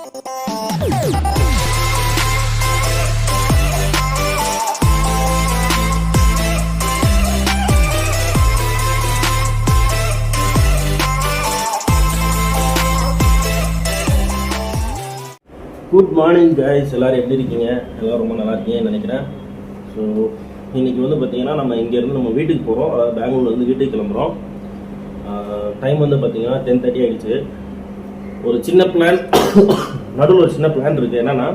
Good morning guys, எல்லோரும் எப்படி இருக்கீங்க? எல்லோரும் ரொம்ப நல்லா இருக்கீங்கன்னு நினைக்கிறேன். ஸோ இன்றைக்கி வந்து பார்த்திங்கன்னா நம்ம இங்கேருந்து நம்ம வீட்டுக்கு போகிறோம். அதாவது பெங்களூர்லேருந்து வீட்டுக்கு கிளம்புறோம். டைம் வந்து பார்த்திங்கன்னா 10:30 ஆகிடுச்சு. ஒரு சின்ன பிளான், நடுவில் ஒரு சின்ன பிளான் இருக்குது. என்னென்னா,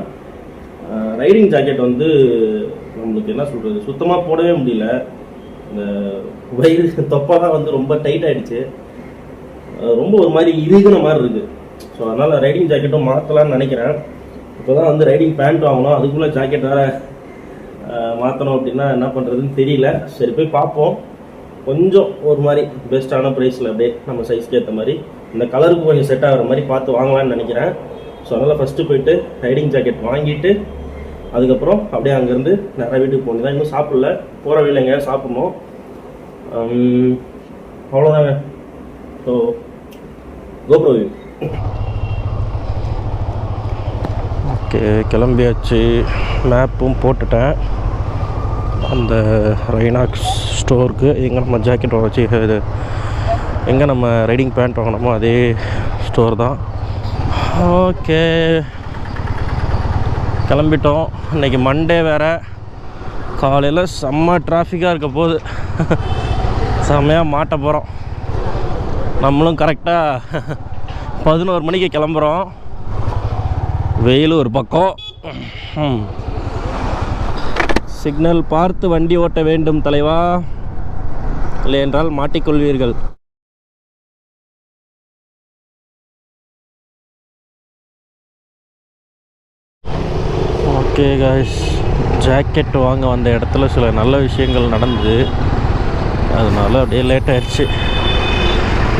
ரைடிங் ஜாக்கெட் வந்து நம்மளுக்கு என்ன சொல்கிறது, சுத்தமாக போடவே முடியல. இந்த வயிறு தொப்பெல்லாம் வந்து ரொம்ப டைட் ஆகிடுச்சு. ரொம்ப ஒரு மாதிரி இறுகின மாதிரி இருக்குது. ஸோ அதனால் ரைடிங் ஜாக்கெட்டும் மாற்றலான்னு நினைக்கிறேன். இப்போ தான் வந்து ரைடிங் பேண்ட் வாங்கணும், அதுக்குள்ளே ஜாக்கெட் வேறு மாற்றணும் அப்படின்னா என்ன பண்ணுறதுன்னு தெரியல. சரி போய் பார்ப்போம். கொஞ்சம் ஒரு மாதிரி பெஸ்ட்டான ப்ரைஸில் அப்படியே நம்ம சைஸ்க்கு ஏற்ற மாதிரி இந்த கலருக்கு கொஞ்சம் செட் ஆகிற மாதிரி பார்த்து வாங்கலான்னு நினைக்கிறேன். ஸோ அதனால் ஃபஸ்ட்டு போயிட்டு ரைடிங் ஜாக்கெட் வாங்கிட்டு அதுக்கப்புறம் அப்படியே அங்கேருந்து நிறைய வீட்டுக்கு போகணும். தான் இன்னும் சாப்பிடல, போகிற வழியில் எங்கேயாவது சாப்பிட்ணும். அவ்வளோதாங்க. So GoPro view. ஓகே, கிளம்பியாச்சு. மேப்பும் போட்டுட்டேன். அந்த ரைனாக்ஸ் ஸ்டோருக்கு எங்கே நம்ம ஜாக்கெட் வச்சு இது எங்கே நம்ம ரைடிங் பேண்ட் வாங்கினோமோ அதே ஸ்டோர் தான். ஓகே, கிளம்பிட்டோம். இன்றைக்கி மண்டே வேறு. காலையில் செம்ம டிராஃபிக்காக இருக்க போகுது. செம்மையாக மாட்ட போகிறோம். நம்மளும் கரெக்டாக 11 மணிக்கு கிளம்புறோம். வெயில் ஒரு பக்கம். சிக்னல் பார்த்து வண்டி ஓட்ட வேண்டும் தலைவா, இல்லை என்றால் மாட்டிக்கொள்வீர்கள். ஓகே காய்ஸ், ஜாக்கெட் வாங்க வந்த இடத்துல சில நல்ல விஷயங்கள் நடந்தது. அதனால அப்படியே லேட் ஆயிடுச்சு.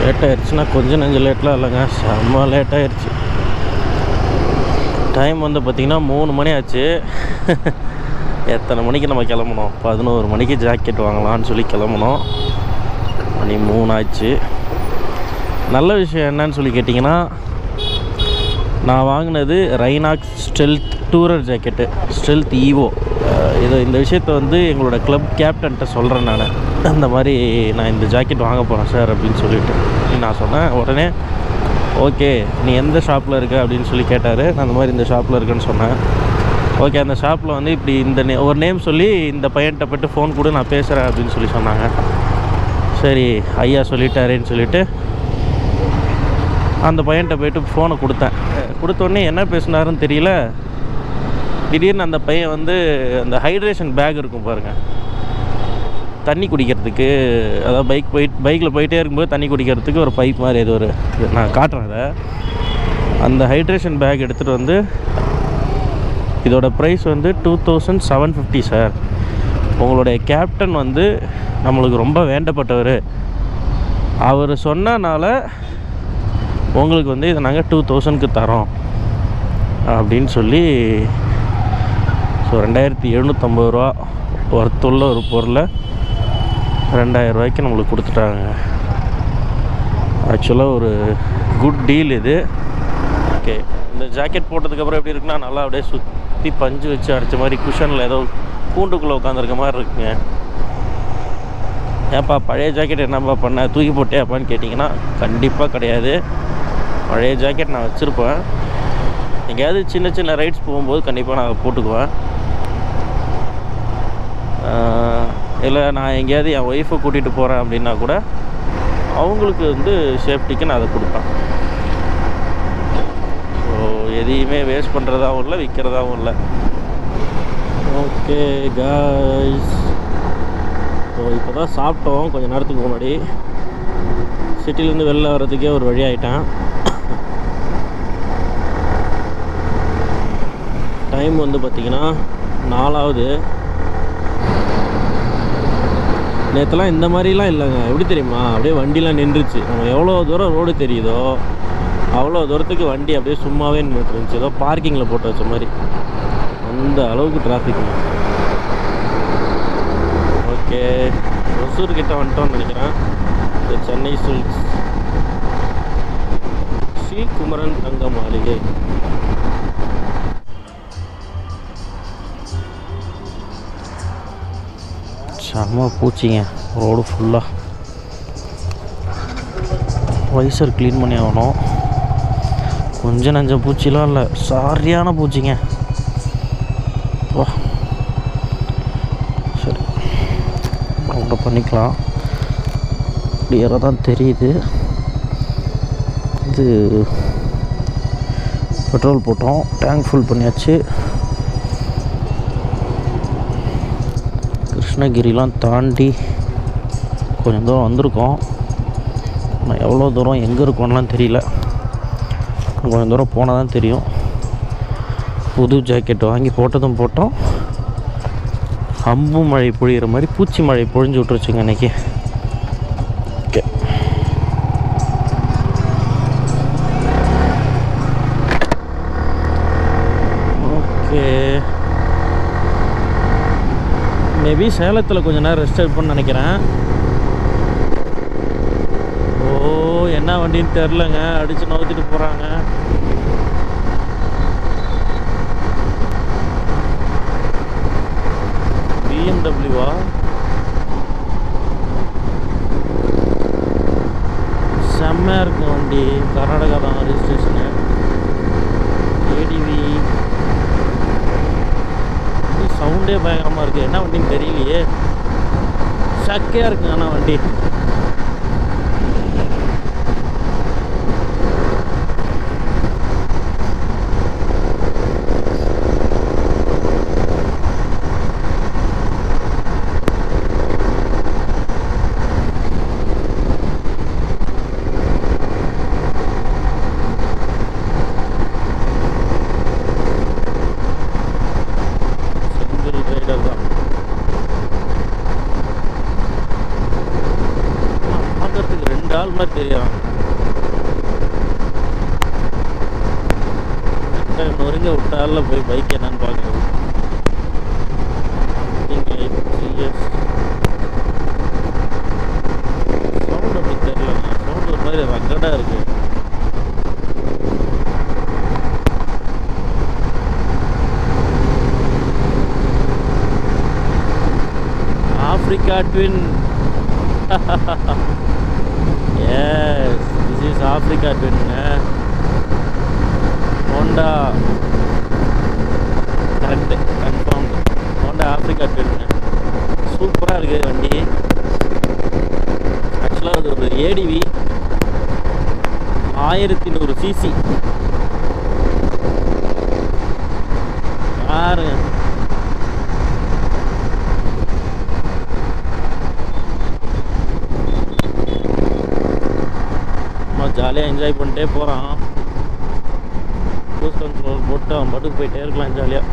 லேட் ஆயிடுச்சுன்னா கொஞ்சம் நெஞ்சம் லேட்லாம் இல்லைங்க, செம்ம லேட் ஆயிடுச்சு. டைம் வந்து பார்த்திங்கன்னா 3 மணி ஆச்சு. எத்தனை மணிக்கு நம்ம கிளம்பணும்? 11 மணிக்கு ஜாக்கெட் வாங்கலான்னு சொல்லி கிளம்பணும். மணி 3 ஆச்சு. நல்ல விஷயம் என்னன்னு சொல்லி கேட்டிங்கன்னா, நான் வாங்கினது Rynox stealth tourer jacket, stealth evo. இந்த விஷயத்தை வந்து எங்களோட கிளப் கேப்டன்கிட்ட சொல்கிறேன். அந்த மாதிரி நான் இந்த ஜாக்கெட் வாங்க போகிறேன் சார் அப்படின்னு சொல்லிட்டு நான் சொன்னேன். உடனே ஓகே, நீ எந்த ஷாப்பில் இருக்க அப்படின்னு சொல்லி கேட்டார். நான் அந்த மாதிரி இந்த ஷாப்பில் இருக்குன்னு சொன்னேன். ஓகே, அந்த ஷாப்பில் வந்து இப்படி இந்த ஒரு நேம் சொல்லி இந்த பையன்கிட்ட போய்ட்டு ஃபோன் கொடு, நான் பேசுகிறேன் அப்படின்னு சொல்லி சொன்னாங்க. சரி ஐயா சொல்லிட்டாரேன்னு சொல்லிவிட்டு அந்த பையன்கிட்ட போய்ட்டு ஃபோனை கொடுத்தேன். கொடுத்தோடனே என்ன பேசுனாருன்னு தெரியல. திடீர்னு அந்த பையன் வந்து அந்த ஹைட்ரேஷன் பேக் இருக்கும் பாருங்கள், தண்ணி குடிக்கிறதுக்கு, அதாவது பைக்கில் போயிட்டே இருக்கும்போது தண்ணி குடிக்கிறதுக்கு ஒரு பைப் மாதிரி ஏதோ ஒரு, நான் காட்டுறேன் அதை. அந்த ஹைட்ரேஷன் பேக் எடுத்துகிட்டு வந்து, இதோட ப்ரைஸ் வந்து 2750 சார். உங்களுடைய கேப்டன் வந்து நம்மளுக்கு ரொம்ப வேண்டப்பட்டவர், அவர் சொன்னனால உங்களுக்கு வந்து இதை நாங்கள் 2000க்கு தரோம் அப்படின்னு சொல்லி, ஸோ 2750 ரூபா ஒர்த்துள்ள ஒரு பொருளை 2000 ரூபாய்க்கு நம்மளுக்கு கொடுத்துட்டாங்க. ஆக்சுவலாக ஒரு குட் டீல் இது. ஓகே, இந்த ஜாக்கெட் போட்டதுக்கப்புறம் எப்படி இருக்குன்னா, நல்லா அப்படியே சுற்றி பஞ்சு வச்சு அடித்த மாதிரி குஷனில் ஏதோ கூண்டுக்குள்ளே உட்காந்துருக்க மாதிரி இருக்குங்க. ஏன்ப்பா பழைய ஜாக்கெட் என்னப்பா பண்ண, தூக்கி போட்டேப்பான்னு கேட்டிங்கன்னா கண்டிப்பாக கிடையாது. பழைய ஜாக்கெட் நான் வச்சுருப்பேன். எங்கேயாவது சின்ன சின்ன ரைட்ஸ் போகும்போது கண்டிப்பாக நான் போட்டுக்குவேன். இல்லை நான் எங்கேயாவது என் ஒய்ஃபை கூட்டிகிட்டு போகிறேன் அப்படின்னா கூட அவங்களுக்கு வந்து சேஃப்டிக்கு நான் அதை கொடுப்பேன். ஸோ எதையுமே வேஸ்ட் பண்ணுறதாகவும் இல்லை, விற்கிறதாகவும் இல்லை. ஓகே காய்ஸ், ஸோ இப்போ தான் சாப்பிட்டோம் கொஞ்சம் நேரத்துக்கு முன்னாடி. சிட்டிலேருந்து வெளில வர்றதுக்கே ஒரு வழி ஆகிட்டேன். டைம் வந்து பார்த்திங்கன்னா 4ஆவது. நேற்றுலாம் இந்த மாதிரிலாம் இல்லைங்க. எப்படி தெரியுமா, அப்படியே வண்டிலாம் நின்றுச்சு. நம்ம எவ்வளோ தூரம் ரோடு தெரியுதோ அவ்வளோ தூரத்துக்கு வண்டி அப்படியே சும்மாவே நின்றுட்டு இருந்துச்சு, ஏதோ பார்க்கிங்கில் போட்டு வச்ச மாதிரி. அந்த அளவுக்கு டிராஃபிக். ஓகே, ஒசூர் கிட்ட வந்துட்டோம்னு நினைக்கிறேன். இந்த சென்னை சில்க்ஸ் ஸ்ரீ குமரன் தங்க மாளிகை. செம்ம பூச்சிங்க ரோடு ஃபுல்லாக. வைசர் க்ளீன் பண்ணி ஆகணும். கொஞ்சம் நஞ்சம் பூச்சிலாம் இல்லை, சரியான பூச்சிங்க. வா சரி அவ்வளோ பண்ணிக்கலாம். கிளியராக தான் தெரியுது. இது பெட்ரோல் போட்டோம், டேங்க் ஃபுல் பண்ணியாச்சு. கிருஷ்ணகிரிலாம் தாண்டி கொஞ்சம் தூரம் வந்திருக்கோம். ஆனால் எவ்வளோ தூரம் எங்கே இருக்கோம்லாம் தெரியல. கொஞ்சம் தூரம் போனால் தான் தெரியும். புது ஜாக்கெட் வாங்கி போட்டதும் போட்டோம். அம்பு மழை பொழிகிற மாதிரி பூச்சி மழை பொழிஞ்சு விட்ருச்சுங்க இன்றைக்கி. ஓகே ஓகே மேபி சேலத்தில் கொஞ்சம் நேரம் ரெஸ்ட் எடுப்பேன்னு நினைக்கிறேன். என்ன வண்டின்னு தெரிலங்க, அடித்து நோத்திட்டு போகிறாங்க. பிஎம்டபிள்யூவா? செம்மையாக இருக்கு வண்டி. கர்நாடகா தான் ரெஜிஸ்ட்ரேஷனு. ஏடிவி சவுண்டே பயங்கரமாக இருக்குது. என்ன வண்டின்னு தெரியலையே, சக்கையாக இருக்குங்க. ஆனால் வண்டி மாதிரி தெரியும். நொறுங்க விட்டால போய் பைக் என்னன்னு பார்க்குறது. சவுண்ட் அப்படி தெரியல, சவுண்ட் ஒரு மாதிரி ரக்கடாக இருக்கு. Africa twin. Yes, this is Africa twin. Honda, correct, confirmed. Honda Africa twin. சூப்பராக இருக்குது வண்டி. ஆக்சுவலாக அது ஒரு ஏடிவி 1100 cc. பாருங்க, ஜாலியாக என்ஜாய் பண்ணிட்டே போகிறான். க்ரூஸ் கண்ட்ரோல் போட்டு அவன் பாட்டுக்கு போயிட்டே இருக்கலாம் ஜாலியாக.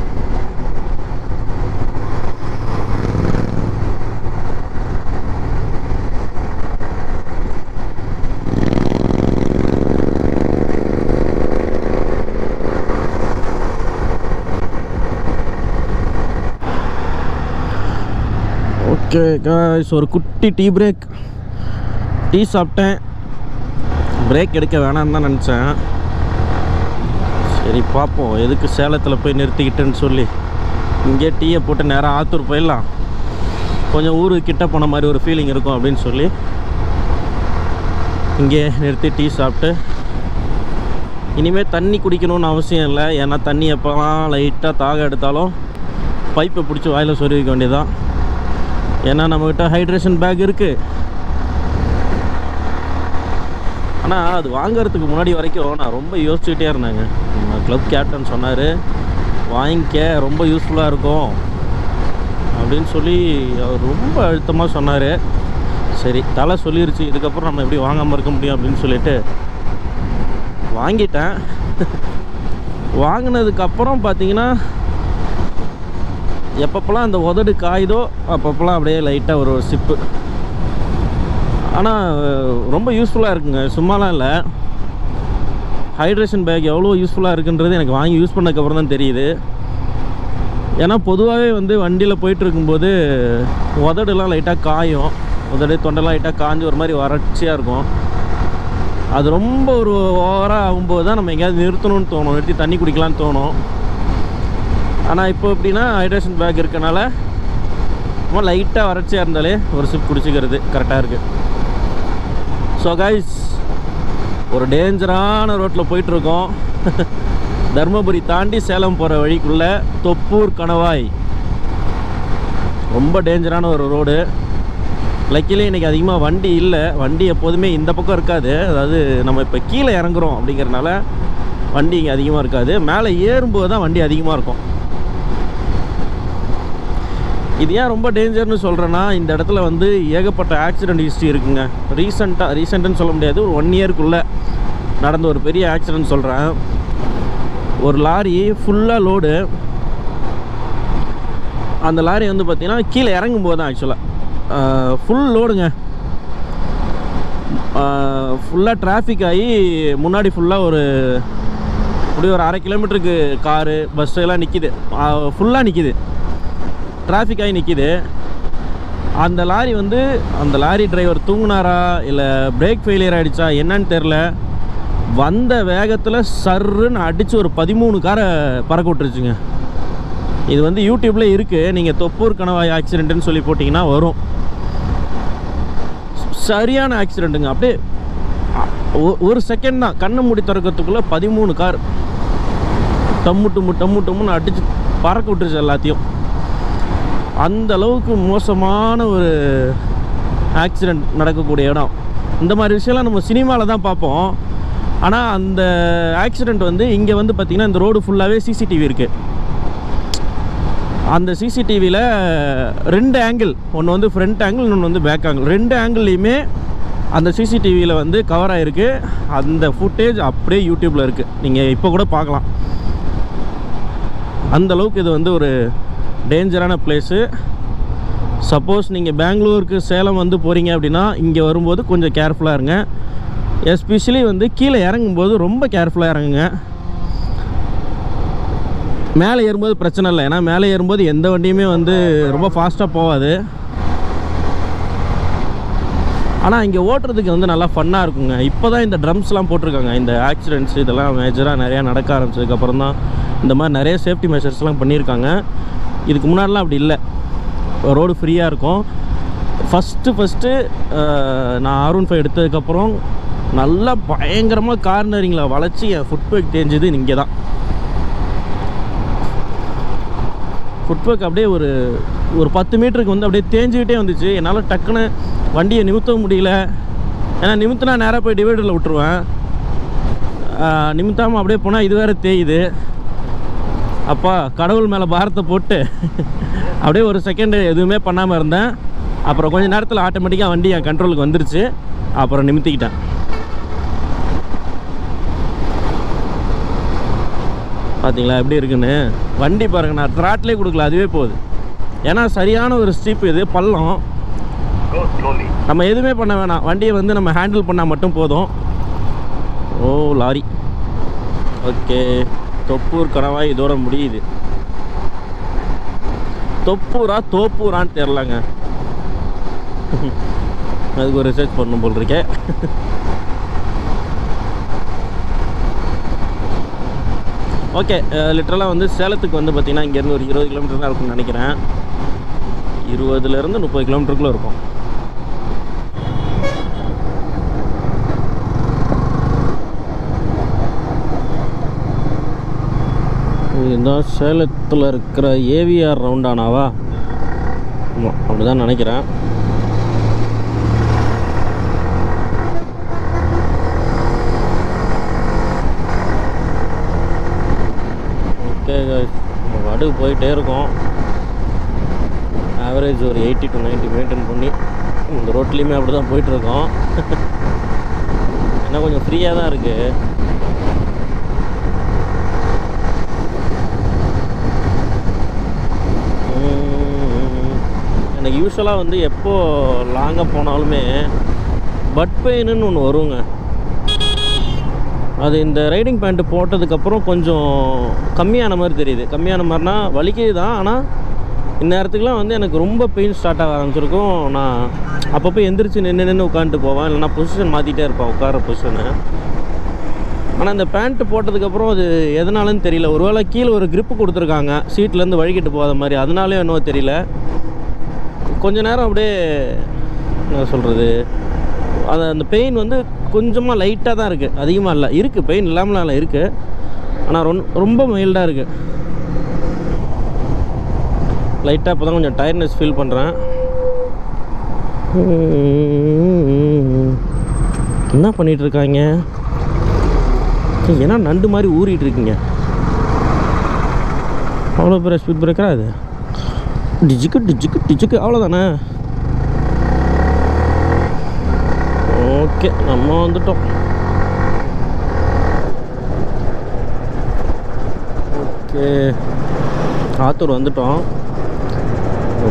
ஓகே காய்ஸ், ஒரு குட்டி டீ பிரேக். டீ சாப்பிட்டேன், பிரேக் எடுக்க வேணான்னு தான் நினச்சேன். சரி பார்ப்போம், எதுக்கு சேலத்தில் போய் நிறுத்திக்கிட்டேன்னு சொல்லி இங்கே டீயை போட்டு நேராக ஆத்தூர் போயிடலாம். கொஞ்சம் ஊருக்கு கிட்ட போன மாதிரி ஒரு ஃபீலிங் இருக்கும் அப்படின்னு சொல்லி இங்கே நிறுத்தி டீ சாப்பிட்டு, இனிமேல் தண்ணி குடிக்கணும்னு அவசியம் இல்லை. ஏன்னா தண்ணி எப்போலாம் லைட்டாக தாக எடுத்தாலும் பைப்பை பிடிச்சி வாயில் சொருவிக்க வேண்டியதான். ஏன்னா நம்மக்கிட்ட ஹைட்ரேஷன் பேக் இருக்குது. ஆனால் அது வாங்கிறதுக்கு முன்னாடி வரைக்கும் நான் ரொம்ப யோசிச்சுக்கிட்டே இருந்தேங்க. நம்ம க்ளப் கேப்டன் சொன்னார், வாங்கிக்க, ரொம்ப யூஸ்ஃபுல்லாக இருக்கும் அப்படின்னு சொல்லி அவர் ரொம்ப அழுத்தமாக சொன்னார். சரி, தலை சொல்லிருச்சு, இதுக்கப்புறம் நம்ம எப்படி வாங்காமல் இருக்க முடியும் அப்படின்னு சொல்லிட்டு வாங்கிட்டேன். வாங்கினதுக்கப்புறம் பார்த்தீங்கன்னா எப்பப்போலாம் அந்த உதடு காயுதோ அப்பப்போலாம் அப்படியே லைட்டாக ஒரு சிப்பு. ஆனால் ரொம்ப யூஸ்ஃபுல்லாக இருக்குங்க, சும்மாலாம் இல்லை. ஹைட்ரேஷன் பேக் எவ்வளோ யூஸ்ஃபுல்லாக இருக்குன்றது எனக்கு வாங்கி யூஸ் பண்ணதுக்கப்புறம் தான் தெரியுது. ஏன்னா பொதுவாகவே வந்து வண்டியில் போயிட்டுருக்கும்போது உதடுலாம் லைட்டாக காயும், உதடு தொண்டெல்லாம் லைட்டாக காஞ்சி ஒரு மாதிரி வறட்சியாக இருக்கும். அது ரொம்ப ஒரு ஓவராக ஆகும்போது தான் நம்ம எங்கேயாவது நிறுத்தணும்னு தோணும், நிறுத்தி தண்ணி குடிக்கலான்னு தோணும். ஆனால் இப்போ எப்படின்னா ஹைட்ரேஷன் பேக் இருக்கனால ரொம்ப லைட்டாக வறட்சியாக இருந்தாலே ஒரு சிப் குடிச்சிக்கிறது கரெக்டாக இருக்குது. ஸோ கைஸ், ஒரு டேஞ்சரான ரோட்டில் போயிட்டுருக்கோம். தர்மபுரி தாண்டி சேலம் போகிற வழிக்குள்ளே தொப்பூர் கணவாய். ரொம்ப டேஞ்சரான ஒரு ரோடு. லக்கிலே இன்றைக்கி அதிகமாக வண்டி இல்லை. வண்டி எப்போதுமே இந்த பக்கம் இருக்காது. அதாவது நம்ம இப்போ கீழே இறங்குறோம் அப்படிங்கிறனால வண்டி இங்கே அதிகமாக இருக்காது. மேலே ஏறும்போது தான் வண்டி அதிகமாக இருக்கும். இது ஏன் ரொம்ப டேஞ்சர்னு சொல்கிறேன்னா, இந்த இடத்துல வந்து ஏகப்பட்ட ஆக்சிடெண்ட் ஹிஸ்ட்ரி இருக்குங்க. ரீசெண்ட்டுன்னு சொல்ல முடியாது, ஒரு 1 இயருக்குள்ளே நடந்த ஒரு பெரிய ஆக்சிடெண்ட் சொல்கிறேன். ஒரு லாரி ஃபுல்லாக லோடு. அந்த லாரி வந்து பார்த்திங்கன்னா கீழே இறங்கும்போது தான் ஆக்சுவலாக ஃபுல் லோடுங்க. ஃபுல்லாக டிராஃபிக் ஆகி முன்னாடி ஃபுல்லாக ஒரு 1/2 கிலோமீட்டருக்கு காரு பஸ்ஸு எல்லாம் நிற்கிது. ஃபுல்லாக நிற்கிது, டிராஃபிக் ஆகி நிற்கிது. அந்த லாரி வந்து அந்த லாரி டிரைவர் தூங்குனாரா இல்லை பிரேக் ஃபெயிலியர் ஆகிடுச்சா என்னன்னு தெரில. வந்த வேகத்தில் சர்ருன்னு அடித்து ஒரு 13 காரை பறக்க விட்டுருச்சுங்க. இது வந்து யூடியூப்பில் இருக்குது. நீங்கள் தொப்பூர் கணவாய் ஆக்சிடெண்ட்டுன்னு சொல்லி போட்டிங்கன்னா வரும். சரியான ஆக்சிடெண்ட்டுங்க. அப்படியே ஒரு செகண்ட் தான், கண்ணை மூடி திறக்கிறதுக்குள்ளே 13 கார் டம்மு டம்முன்னு அடித்து பறக்க விட்டுருச்சு எல்லாத்தையும். அந்த அளவுக்கு மோசமான ஒரு ஆக்சிடெண்ட் நடக்கக்கூடிய இடம். இந்த மாதிரி விஷயம்லாம் நம்ம சினிமாவில் தான் பார்ப்போம். ஆனால் அந்த ஆக்சிடெண்ட் வந்து இங்கே வந்து பார்த்திங்கன்னா இந்த ரோடு ஃபுல்லாகவே சிசிடிவி இருக்குது. அந்த சிசிடிவியில் 2 ஆங்கிள், ஒன்று வந்து ஃப்ரண்ட் ஆங்கிள், இன்னொன்று வந்து பேக் ஆங்கிள், 2 ஆங்கிள்லேயுமே அந்த சிசிடிவியில் வந்து கவர் ஆகிருக்கு. அந்த ஃபுட்டேஜ் அப்படியே யூடியூப்பில் இருக்குது, நீங்கள் இப்போ கூட பார்க்கலாம். அந்தளவுக்கு இது வந்து ஒரு டேஞ்சரான பிளேஸு. சப்போஸ் நீங்கள் பெங்களூருக்கு சேலம் வந்து போகிறீங்க அப்படின்னா இங்கே வரும்போது கொஞ்சம் கேர்ஃபுல்லாக இருங்க. எஸ்பெஷலி வந்து கீழே இறங்கும்போது ரொம்ப கேர்ஃபுல்லாக இறங்குங்க. மேலே ஏறும்போது பிரச்சனை இல்லை, ஏன்னா மேலே ஏறும்போது எந்த வண்டியுமே வந்து ரொம்ப ஃபாஸ்ட்டாக போகாது. ஆனால் இங்கே ஓட்டுறதுக்கு வந்து நல்லா ஃபன்னாக இருக்குங்க. இப்போ தான் இந்த ட்ரம்ஸ்லாம் போட்டிருக்காங்க. இந்த ஆக்சிடெண்ட்ஸ் இதெல்லாம் மேஜராக நிறையா நடக்க ஆரம்பிச்சதுக்கப்புறம் தான் இந்த மாதிரி நிறைய சேஃப்டி மெஷர்ஸ்லாம் பண்ணியிருக்காங்க. இதுக்கு முன்னாடிலாம் அப்படி இல்லை, ரோடு ஃப்ரீயாக இருக்கும். ஃபஸ்ட்டு நான் R15 எடுத்ததுக்கப்புறம் நல்லா பயங்கரமாக கார்னரிங்கில் வளைச்சி என் ஃபுட்பேக் தேஞ்சது இங்கே தான். ஃபுட்பேக் அப்படியே ஒரு 10 மீட்டருக்கு வந்து அப்படியே தேஞ்சிக்கிட்டே வந்துச்சு. என்னால் டக்குன்னு வண்டியை நிமித்தவும் முடியல. ஏன்னா நிமித்தினா நேராக போய் டிவைடரில் விட்டுருவேன். நிமித்தாமல் அப்படியே போனால் இது வேறு தேயுது. அப்பா கடவுள் மேலே பாரத்தை போட்டு அப்படியே ஒரு செகண்டு எதுவுமே பண்ணாமல் இருந்தேன். அப்புறம் கொஞ்சம் நேரத்தில் ஆட்டோமேட்டிக்காக வண்டி என் கண்ட்ரோலுக்கு வந்துருச்சு. அப்புறம் நிமித்திக்கிட்டேன். பார்த்தீங்களா எப்படி இருக்குன்னு. வண்டி பாருங்க, நான் த்ராட்லே கொடுக்கல, அதுவே போகுது. ஏன்னா சரியான ஒரு ஸ்டீப், இது பள்ளம். நம்ம எதுவுமே பண்ண வேணாம், வண்டியை வந்து நம்ம ஹேண்டில் பண்ணால் மட்டும் போதும். ஓ லாரி. ஓகே, தொப்பூர் கணவாய் இதோட முடியுது. தொப்பூரா தோப்பூரான்னு தெரிலங்க, அதுக்கு ஒரு ரிசர்ச் பண்ணணும் போல் இருக்கேன். ஓகே, லிட்டரலாக வந்து சேலத்துக்கு வந்து பார்த்திங்கன்னா இங்கேருந்து ஒரு 20 கிலோமீட்டர் தான் இருக்கும்னு நினைக்கிறேன். 20லேருந்து 30 கிலோமீட்டருக்குள்ளே இருக்கும். இதுதான் சேலத்தில் இருக்கிற ஏவிஆர் ரவுண்டானாவா? ஆமாம், அப்படி தான் நினைக்கிறேன். நம்ம அடுக்கு போயிட்டே இருக்கோம். ஆவரேஜ் ஒரு 80 to 90 மெயின்டைன் பண்ணி இந்த ரோட்லேயுமே அப்படி தான் போயிட்டுருக்கோம். ஏன்னா கொஞ்சம் ஃப்ரீயாக தான் இருக்குது. எனக்கு யூஸ்வலாக வந்து எப்போது லாங்காக போனாலுமே பட் பெயின்னு ஒன்று வருங்க. அது இந்த ரைடிங் பேண்ட்டு போட்டதுக்கப்புறம் கொஞ்சம் கம்மியான மாதிரி தெரியுது. கம்மியான மாதிரினா வலிக்குது தான், ஆனால் இந்நேரத்துக்குலாம் வந்து எனக்கு ரொம்ப பெயின் ஸ்டார்ட் ஆக ஆரம்பிச்சிருக்கும். நான் அப்பப்போ எந்திரிச்சு நின்று உட்காந்துட்டு போவேன், இல்லைனா பொசிஷன் மாற்றிட்டே இருப்பேன் உட்கார பொசிஷனை. ஆனால் இந்த பேண்ட்டு போட்டதுக்கப்புறம் அது எதனாலன்னு தெரியல, ஒருவேளை கீழே ஒரு grip கொடுத்துருக்காங்க சீட்லேருந்து வழுக்கிட்டு போகாத மாதிரி, அதனாலே என்னவோ தெரியல. கொஞ்ச நேரம் அப்படியே என்ன சொல்கிறது, அந்த பெயின் வந்து கொஞ்சமாக லைட்டாக தான் இருக்குது, அதிகமாக இல்லை. இருக்குது, பெயின் இல்லாமல் இருக்குது, ஆனால் ரொம்ப மைல்டாக இருக்குது. லைட்டாக இப்போ தான் கொஞ்சம் டயர்ட்னஸ் ஃபீல் பண்ணுறேன். என்ன பண்ணிகிட்ருக்காங்க? ஏன்னா நண்டு மாதிரி ஊறிட்டு இருக்கீங்க. அவ்வளோ பெரிய ஸ்பீட் பிரேக்கரா அது? டிஜிக்கு டிஜிக்கு டிஜிக்கு அவ்வளோதானே? ஓகே, நம்ம வந்துட்டோம். ஓகே, ஆத்தூர் வந்துட்டோம்.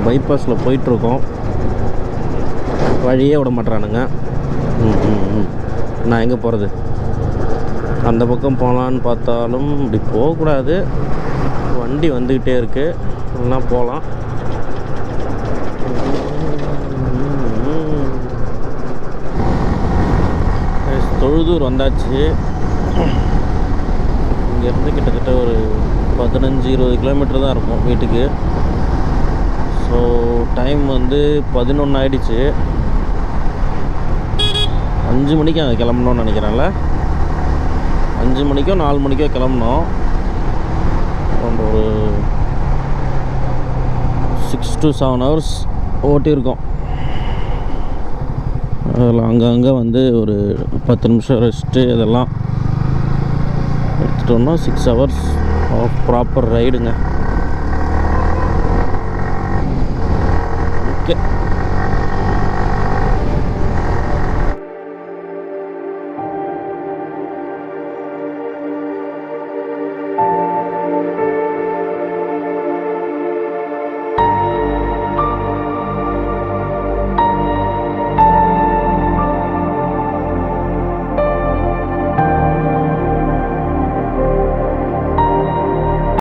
பைபாஸில் போயிட்டுருக்கோம். வழியே விட மாட்றானுங்க. நான் எங்கே போகிறது? அந்த பக்கம் போகலான்னு பார்த்தாலும் இப்படி போகக்கூடாது, வண்டி வந்துக்கிட்டே இருக்குது, இல்லைனா போகலாம். தொழுதூர் வந்தாச்சு. இங்கேருந்து கிட்டத்தட்ட ஒரு 15-20 கிலோமீட்டர் தான் இருக்கும் வீட்டுக்கு. ஸோ டைம் வந்து 11 ஆகிடுச்சு. 5 மணிக்கு அங்கே கிளம்பணும்னு நினைக்கிறேன்ல. 5 மணிக்கோ 4 மணிக்கோ கிளம்பணும். ஒரு 6 to 7 hours ஓட்டியிருக்கோம். அதில் அங்கங்கே வந்து ஒரு 10 நிமிஷம் ரெஸ்ட்டு இதெல்லாம் எடுத்துட்டோம்னா 6 hours ஆஃப் ப்ராப்பர் ரைடுங்க. ஓகே.